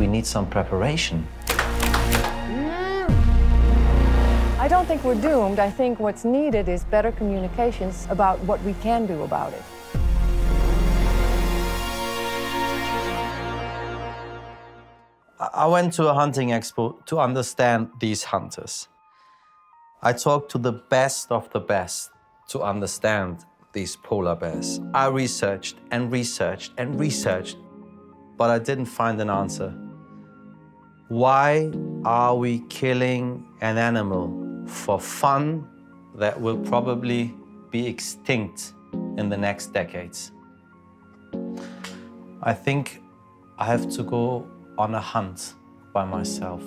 we need some preparation. I don't think we're doomed. I think what's needed is better communications about what we can do about it. I went to a hunting expo to understand these hunters. I talked to the best of the best to understand these polar bears. I researched and researched and researched, but I didn't find an answer. Why are we killing an animal for fun that will probably be extinct in the next decades? I think I have to go on a hunt by myself.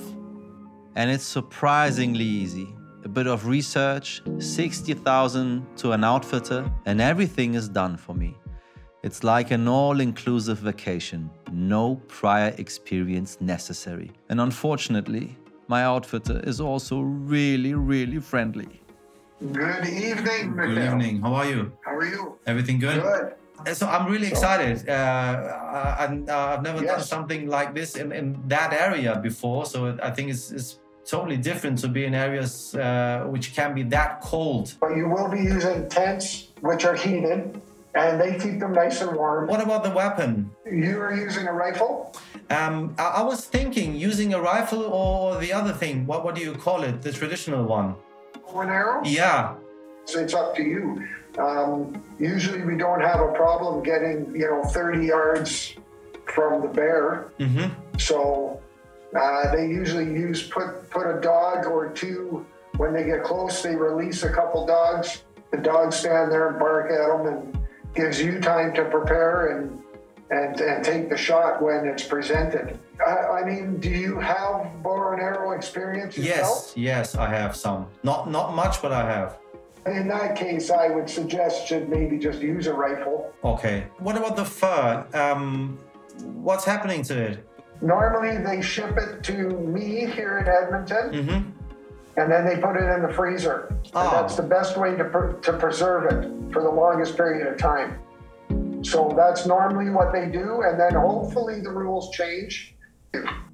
And it's surprisingly easy. A bit of research, 60,000 to an outfitter, and everything is done for me. It's like an all-inclusive vacation, no prior experience necessary. And unfortunately, my outfitter is also really, really friendly. Good evening, Michel. Good evening, how are you? How are you? Everything good? Good. So I'm really excited. I've never done something like this in that area before, so I think it's totally different to be in areas which can be that cold. But you will be using tents, which are heated, and they keep them nice and warm. What about the weapon? You are using a rifle? I was thinking using a rifle or the other thing. What do you call it? The traditional one? Bow and arrow? Yeah. So it's up to you. Usually we don't have a problem getting, 30 yards from the bear. Mm-hmm. So they usually put a dog or two. When they get close, they release a couple dogs. The dogs stand there and bark at them, and gives you time to prepare and take the shot when it's presented. I mean, do you have bow and arrow experience yourself? Yes, I have some. Not much, but I have. In that case, I would suggest should maybe just use a rifle. Okay. What about the fur? What's happening to it? Normally, they ship it to me here in Edmonton, and then they put it in the freezer. Oh. And that's the best way to preserve it for the longest period of time. So that's normally what they do, and then hopefully the rules change.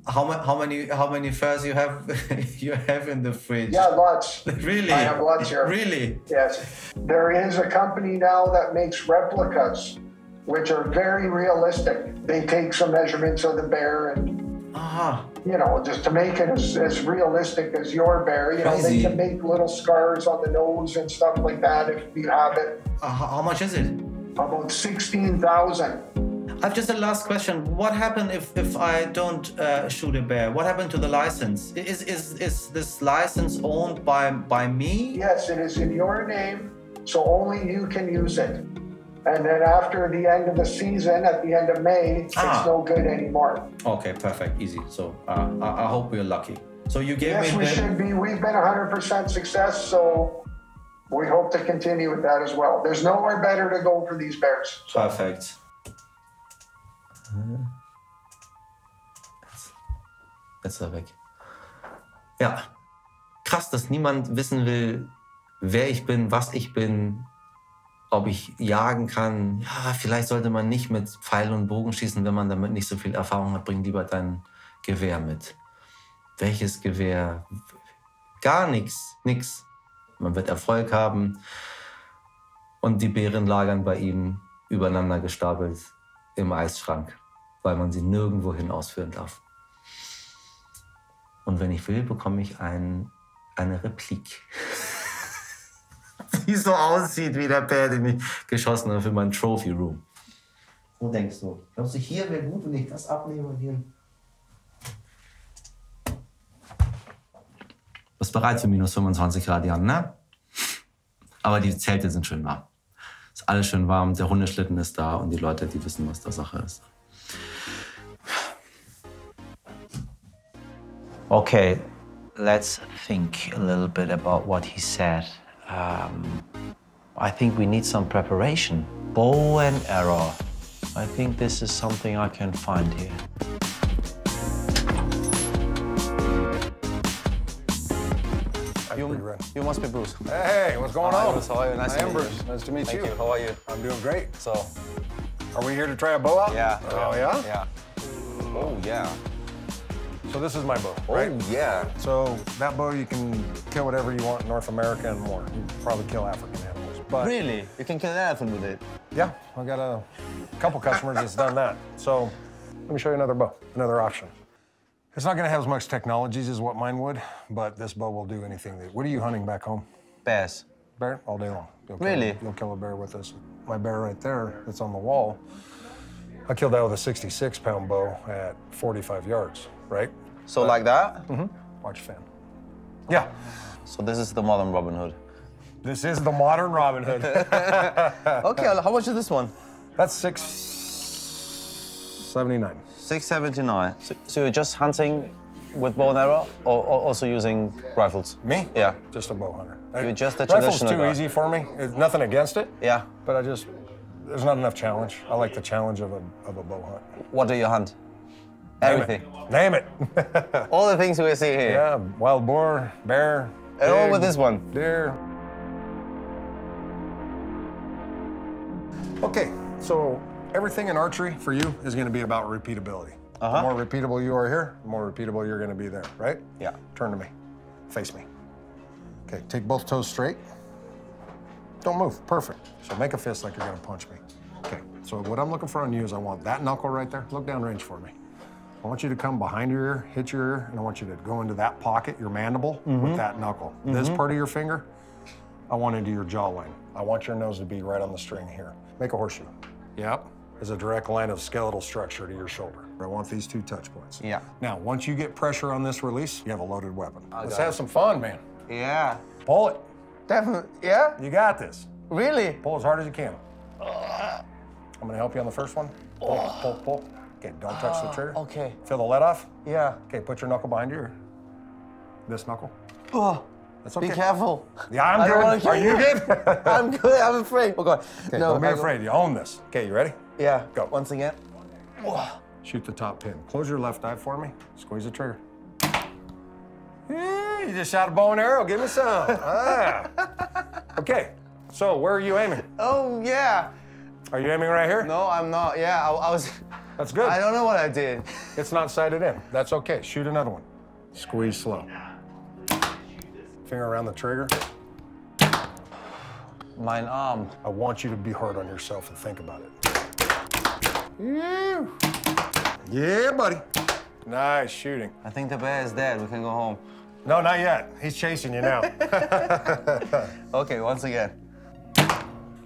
How many furs you have in the fridge? Yeah, lots. Really? I have lots here. Really? Yes. There is a company now that makes replicas, which are very realistic. They take some measurements of the bear and, just to make it as realistic as your bear. They can make little scars on the nose and stuff like that if you have it. How much is it? About 16,000. I've just a last question. What happened if I don't shoot a bear? What happened to the license? Is this license owned by me? Yes, it is in your name, so only you can use it. And then after the end of the season, at the end of May, it's no good anymore. Okay, perfect, easy. So I hope we're lucky. So you gave me... Yes, we should be. We've been 100% success, so we hope to continue with that as well. There's nowhere better to go for these bears. So. Perfect. Jetzt ist er weg. Ja, krass, dass niemand wissen will, wer ich bin, was ich bin, ob ich jagen kann. Ja, vielleicht sollte man nicht mit Pfeil und Bogen schießen, wenn man damit nicht so viel Erfahrung hat. Bring lieber dein Gewehr mit. Welches Gewehr? Gar nichts, nix. Man wird Erfolg haben und die Beeren lagern bei ihm übereinander gestapelt im Eisschrank, weil man sie nirgendwohin ausführen darf. Und wenn ich will, bekomme ich eine Replik, die so aussieht wie der Bär, den ich geschossen habe für meinen Trophy Room. Wo denkst du? Glaubst du, hier wäre gut, wenn ich das abnehme und hier... Du bist bereit für minus 25 Grad, Jan, ne? Aber die Zelte sind schön warm. Ist alles schön warm, der Hundeschlitten ist da und die Leute, die wissen, was da Sache ist. Okay, let's think a little bit about what he said. I think we need some preparation. Bow and arrow. I think this is something I can find here. You must be Bruce. Hey, what's going on? Bruce, how are you? Nice to meet Bruce. you. Nice to meet Thank you. How are you? I'm doing great. So, are we here to try a bow out? Yeah. Oh, yeah? Yeah. Oh, yeah. So this is my bow, right? Oh, yeah. So that bow, you can kill whatever you want in North America and more. You can probably kill African animals. But Really? You can kill an elephant with it? yeah, I got a couple customers that's done that. So let me show you another bow, another option. It's not gonna have as much technologies as what mine would, but this bow will do anything. What are you hunting back home? Bears. Bear? All day long. Really? You'll kill a bear with this. My bear right there that's on the wall, I killed that with a 66-pound bow at 45 yards, right? So like that? Mm-hmm. Watch fan. Yeah. So this is the modern Robin Hood. This is the modern Robin Hood. Okay, how much is this one? That's $679. $679. So you're just hunting with bow and arrow, or also using rifles? Me? Yeah. Just a bow hunter. You're just a Rifle's traditional too guy. easy for me. It's nothing against it, Yeah. but there's not enough challenge. I like the challenge of a bow hunt. What do you hunt? Name Everything. it. Name it. All the things we see here. Yeah, wild boar, bear. And all pig, with this one. Deer. Okay, so everything in archery for you is going to be about repeatability. The more repeatable you are here, the more repeatable you're going to be there, right? Yeah. Turn to me. Face me. Okay, take both toes straight. Don't move. Perfect. So make a fist like you're going to punch me. Okay, so what I'm looking for on you is I want that knuckle right there. Look downrange for me. I want you to come behind your ear, hit your ear, and I want you to go into that pocket, your mandible, with that knuckle. This part of your finger, I want into your jawline. I want your nose to be right on the string here. Make a horseshoe. Yep. There's a direct line of skeletal structure to your shoulder. I want these two touch points. Yeah. Now, once you get pressure on this release, you have a loaded weapon. Let's got have some fun, man. Yeah. Pull it. Definitely. Yeah? You got this. Really? Pull as hard as you can. I'm gonna help you on the first one. Pull, pull, pull. Okay, don't touch the trigger. Okay. Feel the let off? Yeah. Okay, put your knuckle behind your ear. This knuckle. Oh, That's okay. be careful. Yeah, I'm I don't wanna good. Are kill you you. good? I'm good. I'm afraid. Oh, God. Okay, don't be afraid. You own this. Okay, you ready? Yeah. Go. Once again. Shoot the top pin. Close your left eye for me. Squeeze the trigger. Yeah, you just shot a bow and arrow. Give me some. Okay, so where are you aiming? Oh, yeah. Are you aiming right here? No, I'm not. Yeah, I was. That's good. I don't know what I did. It's not sighted in. That's okay. Shoot another one. Squeeze slow. Finger around the trigger. Mein Arm. I want you to be hard on yourself and think about it. Yeah, buddy. Nice shooting. I think the bear is dead. We can go home. No, not yet. He's chasing you now. Okay, once again.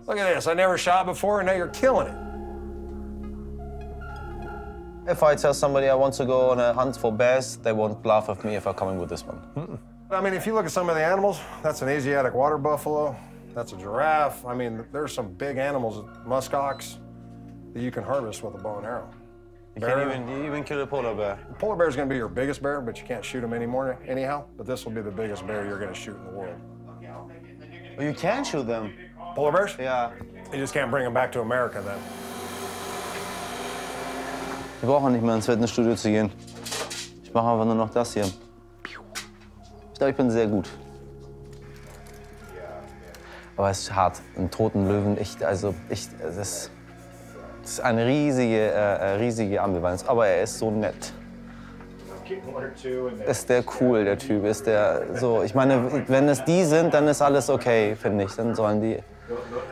Look at this. I never shot before, and now you're killing it. If I tell somebody I want to go on a hunt for bears, they won't laugh at me if I'm coming with this one. I mean, if you look at some of the animals, that's an Asiatic water buffalo. That's a giraffe. I mean, there's some big animals, muskox, that you can harvest with a bow and arrow. You can even kill a polar bear. The polar bear is going to be your biggest bear, but you can't shoot him anymore anyhow. But this will be the biggest bear you're going to shoot in the world. Oh, you can shoot them. Polar bears? Ja. You just can't bring them back to America then. Wir brauchen nicht mehr ins Fitnessstudio zu gehen. Ich mache einfach nur noch das hier. Ich glaube, ich bin sehr gut. Aber es ist hart. Einen toten Löwen, das ist eine riesige Ambivalenz. Aber er ist so nett. Ist der cool, der Typ? Ist der so? Ich meine, wenn es die sind, dann ist alles okay, finde ich. Dann sollen die.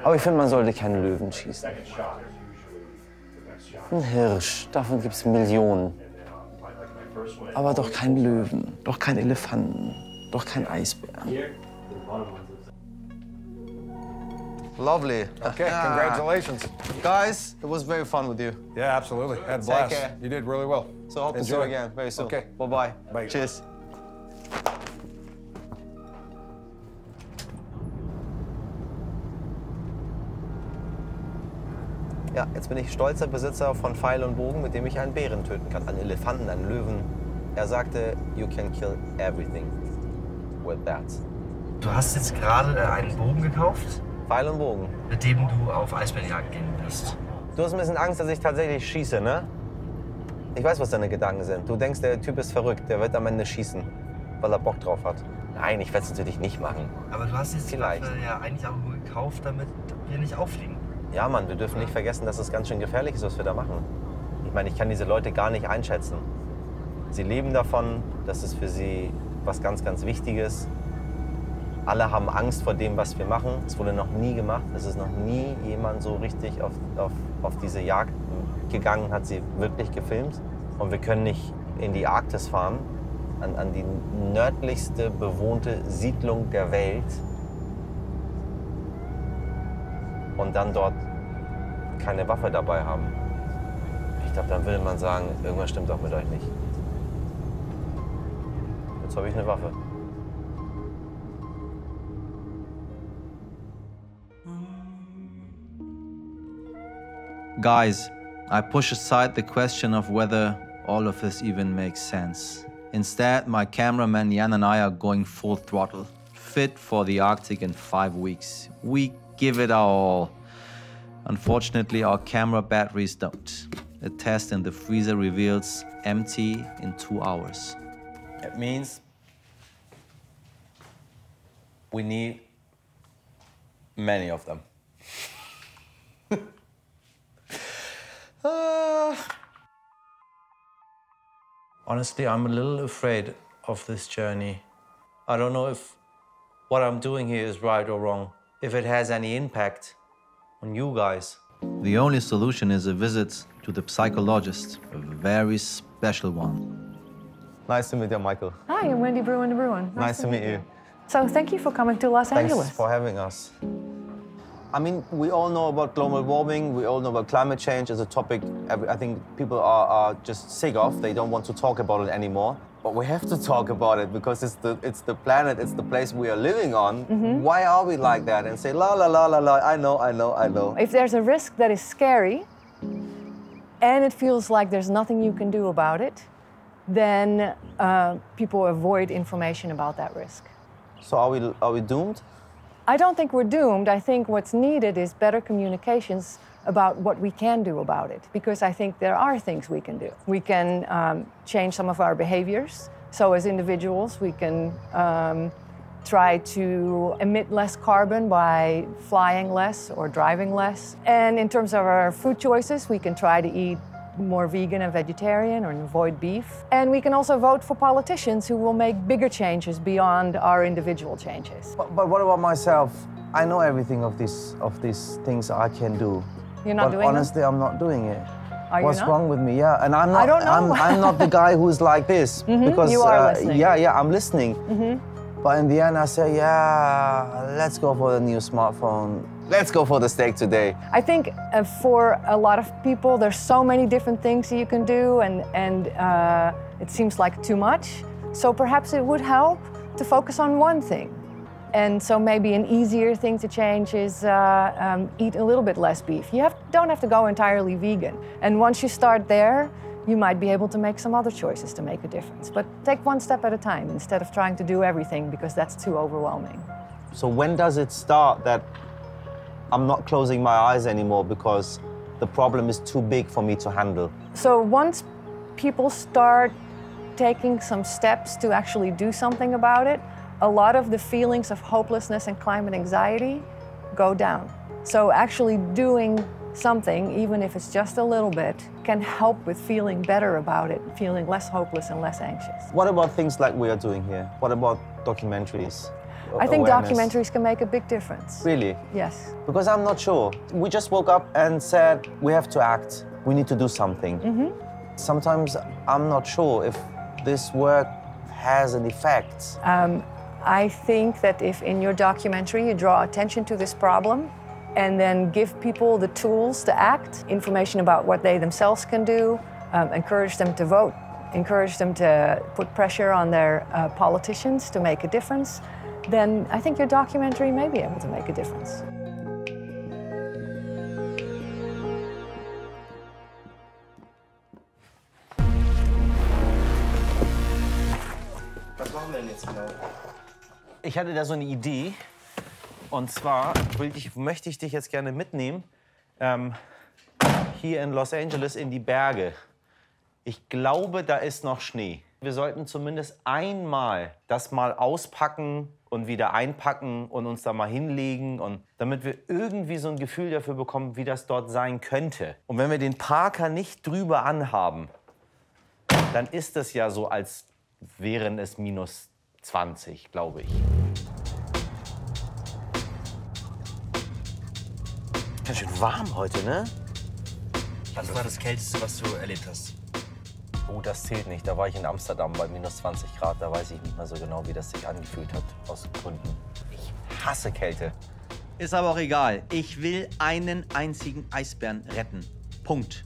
Aber ich finde, man sollte keinen Löwen schießen. Ein Hirsch, davon gibt es Millionen. Aber doch kein Löwen, doch kein Elefanten, doch kein Eisbär. Lovely. Okay, congratulations. Guys, it was very fun with you. Yeah, absolutely. Had a blast. care. You did really well. So hope to see you Enjoy. again very soon. Okay. Bye-bye. Bye. Cheers. Ja, jetzt bin ich stolzer Besitzer von Pfeil und Bogen, mit dem ich einen Bären töten kann. Einen Elefanten, einen Löwen. Er sagte, you can kill everything with that. Du hast jetzt gerade einen Bogen gekauft, Pfeil und Bogen. mit dem du auf Eisbärenjagd gehen wirst. Du hast ein bisschen Angst, dass ich tatsächlich schieße, ne? Ich weiß, was deine Gedanken sind. Du denkst, der Typ ist verrückt, der wird am Ende schießen, weil er Bock drauf hat. Nein, ich werde es natürlich nicht machen. Aber du hast jetzt die Vielleicht. Waffe ja eigentlich auch nur gekauft, damit wir nicht auffliegen. Ja, Mann, wir dürfen nicht vergessen, dass es ganz schön gefährlich ist, was wir da machen. Ich meine, ich kann diese Leute gar nicht einschätzen. Sie leben davon, das ist für sie was ganz, ganz Wichtiges. Alle haben Angst vor dem, was wir machen. Es wurde noch nie gemacht. Es ist noch nie jemand so richtig auf diese Jagd gegangen, hat sie wirklich gefilmt. Und wir können nicht in die Arktis fahren, an die nördlichste bewohnte Siedlung der Welt und dann dort keine Waffe dabei haben. Ich glaube, dann würde man sagen, irgendwas stimmt auch mit euch nicht. Jetzt habe ich eine Waffe. Guys, I push aside the question of whether all of this even makes sense. Instead, my cameraman Jan and I are going full throttle, fit for the Arctic in 5 weeks. We give it our all. Unfortunately, our camera batteries don't. A test in the freezer reveals empty in 2 hours. It means we need many of them. Honestly, I'm a little afraid of this journey. I don't know if what I'm doing here is right or wrong, if it has any impact on you guys. The only solution is a visit to the psychologist, a very special one. Nice to meet you, Michael. Hi, I'm Wändi Bruine de Bruin. Nice to meet you. So thank you for coming to Los Angeles. Thanks for having us. I mean, we all know about global warming, we all know about climate change as a topic I think people are just sick of. They don't want to talk about it anymore. But we have to talk about it because it's the planet, it's the place we are living on. Mm-hmm. Why are we like that? And say, la, la, la, la, la, I know. If there's a risk that is scary and it feels like there's nothing you can do about it, then people avoid information about that risk. So are we doomed? I don't think we're doomed. I think what's needed is better communications about what we can do about it, because I think there are things we can do. We can change some of our behaviors. So as individuals, we can try to emit less carbon by flying less or driving less. And in terms of our food choices, we can try to eat more vegan and vegetarian or avoid beef. And we can also vote for politicians who will make bigger changes beyond our individual changes. But what about myself? I know everything of these things I can do. You're not doing it? But honestly, I'm not doing it. Are you What's not? wrong with me? Yeah, and I'm not. I don't know. I'm not the guy who's like this. Mm-hmm, because you are listening. Yeah, I'm listening. Mm-hmm. But in the end, I say, yeah, let's go for the new smartphone. Let's go for the steak today. I think for a lot of people, there's so many different things you can do, and it seems like too much. So perhaps it would help to focus on one thing. And so maybe an easier thing to change is eat a little bit less beef. You don't have to go entirely vegan. And once you start there, you might be able to make some other choices to make a difference. But take one step at a time instead of trying to do everything, because that's too overwhelming. So when does it start that I'm not closing my eyes anymore because the problem is too big for me to handle? So once people start taking some steps to actually do something about it, a lot of the feelings of hopelessness and climate anxiety go down. So actually doing something, even if it's just a little bit, can help with feeling better about it, feeling less hopeless and less anxious. What about things like we are doing here? What about documentaries? I think Awareness? documentaries can make a big difference. Really? Yes. Because I'm not sure. We just woke up and said, we have to act. We need to do something. Mm-hmm. Sometimes I'm not sure if this work has an effect. I think that if in your documentary you draw attention to this problem and then give people the tools to act, information about what they themselves can do, encourage them to vote, encourage them to put pressure on their politicians to make a difference, then I think your documentary may be able to make a difference. Was machen wir denn jetzt genau? Ich hatte da so eine Idee. Und zwar möchte ich dich jetzt gerne mitnehmen, hier in Los Angeles in die Berge. Ich glaube, da ist noch Schnee. Wir sollten zumindest einmal das mal auspacken und wieder einpacken und uns da mal hinlegen, und damit wir irgendwie so ein Gefühl dafür bekommen, wie das dort sein könnte. Und wenn wir den Parker nicht drüber anhaben, dann ist es ja so, als wären es minus 20, glaube ich. Ganz schön warm heute, ne? Was war das Kälteste, was du erlebt hast? Oh, das zählt nicht. Da war ich in Amsterdam bei minus 20 Grad. Da weiß ich nicht mehr so genau, wie das sich angefühlt hat, aus Gründen. Ich hasse Kälte. Ist aber auch egal. Ich will einen einzigen Eisbären retten. Punkt.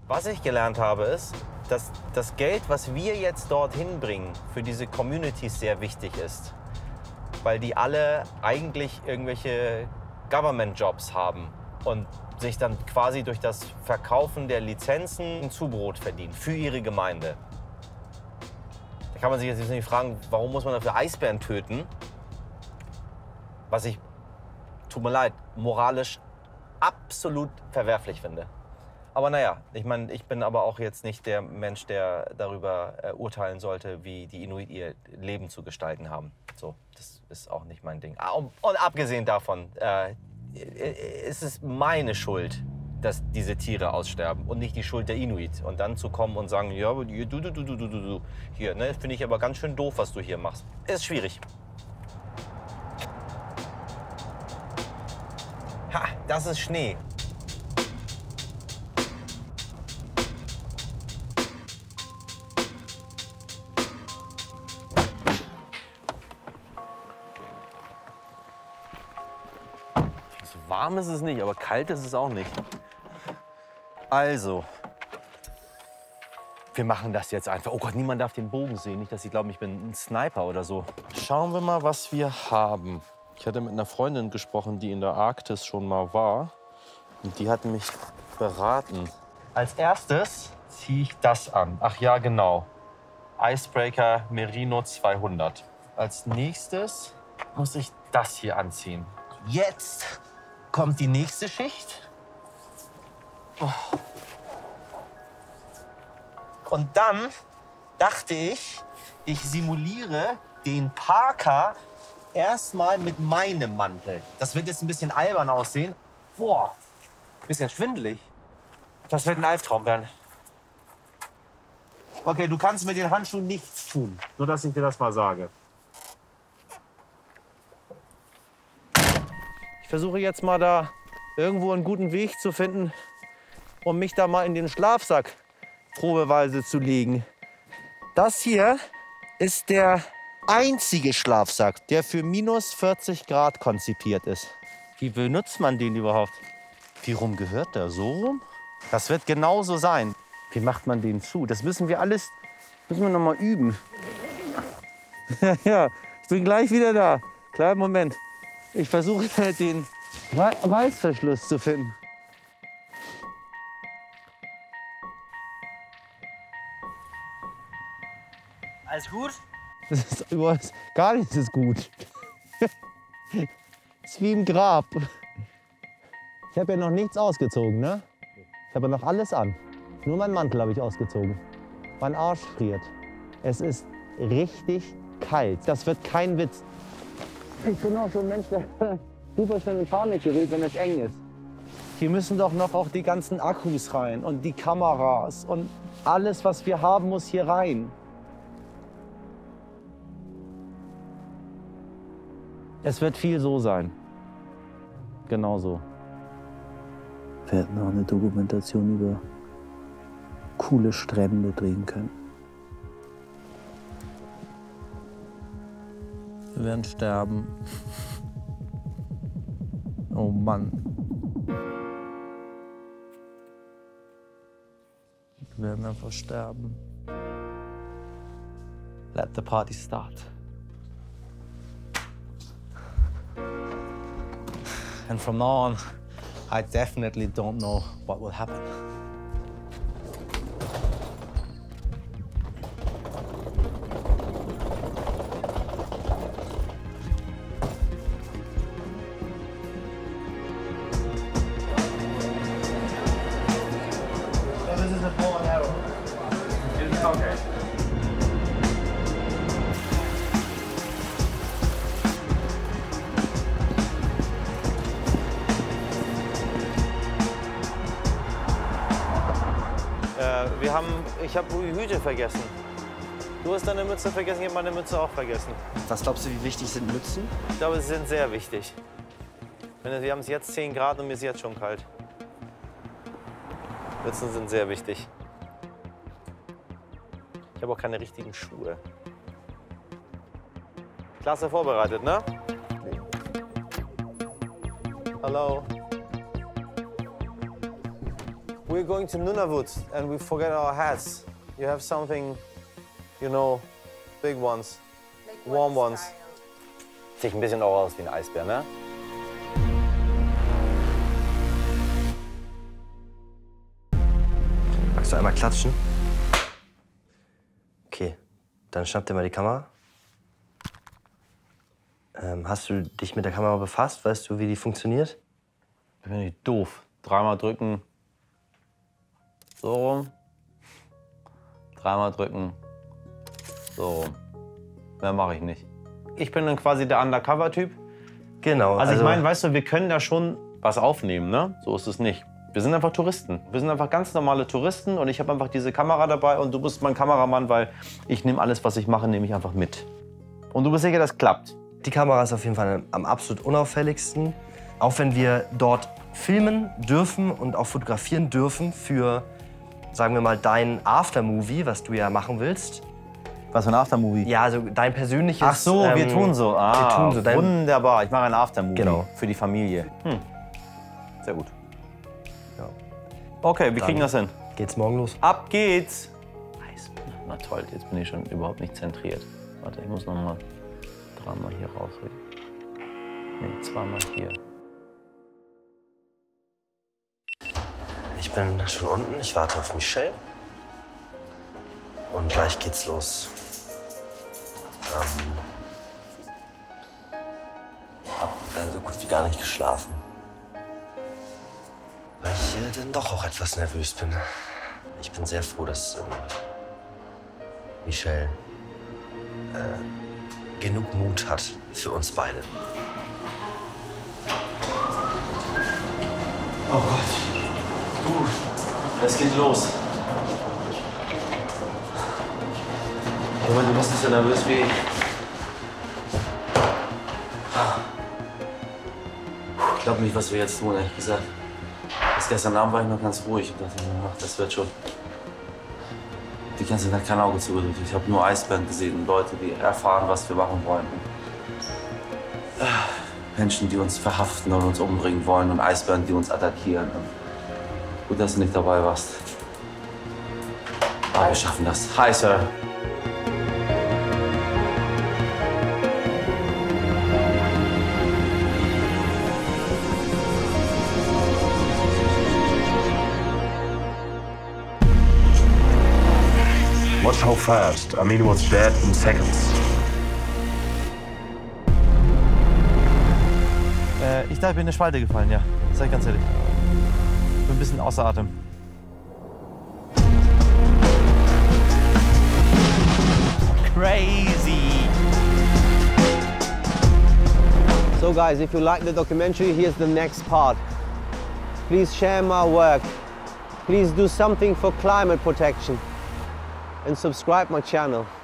Was ich gelernt habe, ist, dass das Geld, was wir jetzt dorthin bringen, für diese Communities sehr wichtig ist. Weil die alle eigentlich irgendwelche Government-Jobs haben und sich dann quasi durch das Verkaufen der Lizenzen ein Zubrot verdienen für ihre Gemeinde. Da kann man sich jetzt nicht fragen, warum muss man dafür Eisbären töten? Was ich, tut mir leid, moralisch absolut verwerflich finde. Aber naja, ich meine, ich bin aber auch jetzt nicht der Mensch, der darüber urteilen sollte, wie die Inuit ihr Leben zu gestalten haben. So, das ist auch nicht mein Ding. Und abgesehen davon, es ist meine Schuld, dass diese Tiere aussterben und nicht die Schuld der Inuit. Und dann zu kommen und sagen, ja, du. Hier, ne, finde ich aber ganz schön doof, was du hier machst. Ist schwierig. Ha, das ist Schnee. Warm ist es nicht, aber kalt ist es auch nicht. Also, wir machen das jetzt einfach. Oh Gott, niemand darf den Bogen sehen. Nicht, dass sie glauben, ich bin ein Sniper oder so. Schauen wir mal, was wir haben. Ich hatte mit einer Freundin gesprochen, die in der Arktis schon mal war. Und die hat mich beraten. Als erstes ziehe ich das an. Ach ja, genau. Icebreaker Merino 200. Als nächstes muss ich das hier anziehen. Jetzt kommt die nächste Schicht. Oh. Und dann dachte ich, ich simuliere den Parker erstmal mit meinem Mantel. Das wird jetzt ein bisschen albern aussehen. Boah, bisschen schwindelig. Das wird ein Albtraum werden. Okay, du kannst mit den Handschuhen nichts tun. Nur, dass ich dir das mal sage. Ich versuche jetzt mal da irgendwo einen guten Weg zu finden, um mich da mal in den Schlafsack probeweise zu legen. Das hier ist der einzige Schlafsack, der für minus 40 Grad konzipiert ist. Wie benutzt man den überhaupt? Wie rum gehört der? So rum? Das wird genauso sein. Wie macht man den zu? Das müssen wir noch mal üben. Ja, ich bin gleich wieder da. Kleinen Moment. Ich versuche den Reißverschluss zu finden. Alles gut? Das ist überhaupt gar nichts ist gut. Das ist wie im Grab. Ich habe ja noch nichts ausgezogen, ne? Ich habe ja noch alles an. Nur meinen Mantel habe ich ausgezogen. Mein Arsch friert. Es ist richtig kalt. Das wird kein Witz. Ich bin auch so ein Mensch, der super schnell in Panik gerät, wenn es eng ist. Hier müssen doch noch auch die ganzen Akkus rein und die Kameras und alles, was wir haben, muss hier rein. Es wird viel so sein. Genau so. Wir hätten auch eine Dokumentation über coole Strände drehen können. Wir werden sterben. Oh Mann. Wir werden einfach sterben. Let the party start. And from now on, I definitely don't know what will happen. Wir ich habe die Hüte vergessen. Du hast deine Mütze vergessen, ich habe meine Mütze auch vergessen. Was glaubst du, wie wichtig sind Mützen? Ich glaube, sie sind sehr wichtig. Wir haben es jetzt 10 Grad und mir ist jetzt schon kalt. Mützen sind sehr wichtig. Ich habe auch keine richtigen Schuhe. Klasse vorbereitet, ne? Hello. We're going to Nunavut and we forget our hats. You have something, you know, big ones, warm ones. Sieht ein bisschen auch aus wie ein Eisbär, ne? Magst du einmal klatschen? Okay, dann schnapp dir mal die Kamera. Hast du dich mit der Kamera befasst? Weißt du, wie die funktioniert? Ich bin nicht doof. 3-mal drücken. So rum. 3-mal drücken. So rum. Mehr mache ich nicht. Ich bin dann quasi der Undercover-Typ. Genau. Also ich meine, weißt du, wir können da schon was aufnehmen, ne? So ist es nicht. Wir sind einfach Touristen. Wir sind einfach ganz normale Touristen und ich habe einfach diese Kamera dabei und du bist mein Kameramann, weil ich nehme alles, was ich mache, nehme ich einfach mit. Und du bist sicher, das klappt. Die Kamera ist auf jeden Fall am absolut unauffälligsten. Auch wenn wir dort filmen dürfen und auch fotografieren dürfen für, sagen wir mal, dein Aftermovie, was du ja machen willst. Was für ein Aftermovie? Ja, also dein persönliches... Ach so, wir tun so. Ah, wir tun so. Wunderbar. Ich mache ein Aftermovie. Genau. Für die Familie. Sehr gut. Ja. Okay, wir kriegen das hin. Geht's morgen los? Ab geht's! Na toll, jetzt bin ich schon überhaupt nicht zentriert. Warte, ich muss noch mal 3-mal hier rausrücken. Nee, 2-mal hier. Ich bin schon unten, ich warte auf Michel. Und gleich geht's los. Hab so gut wie gar nicht geschlafen. Weil ich dann doch auch etwas nervös bin. Ich bin sehr froh, dass Michel genug Mut hat für uns beide. Oh Gott. Es geht los. Du bist nicht so nervös wie ich. Ich glaube nicht, was wir jetzt tun, ehrlich gesagt. Bis gestern Abend war ich noch ganz ruhig und dachte, ach, das wird schon. Die ganze Nacht kein Auge zugedrückt. Ich habe nur Eisbären gesehen und Leute, die erfahren, was wir machen wollen. Menschen, die uns verhaften und uns umbringen wollen und Eisbären, die uns attackieren. Gut, dass du nicht dabei warst. Aber wir schaffen das. Hi, Sir. Watch how fast. I mean, what's dead in seconds. Ich dachte, ich bin in eine Spalte gefallen, ja. Sag ich ganz ehrlich. Ich bin ein bisschen außer Atem. Crazy! So guys, if you like the documentary, here's the next part. Please share my work. Please do something for climate protection. And subscribe my channel.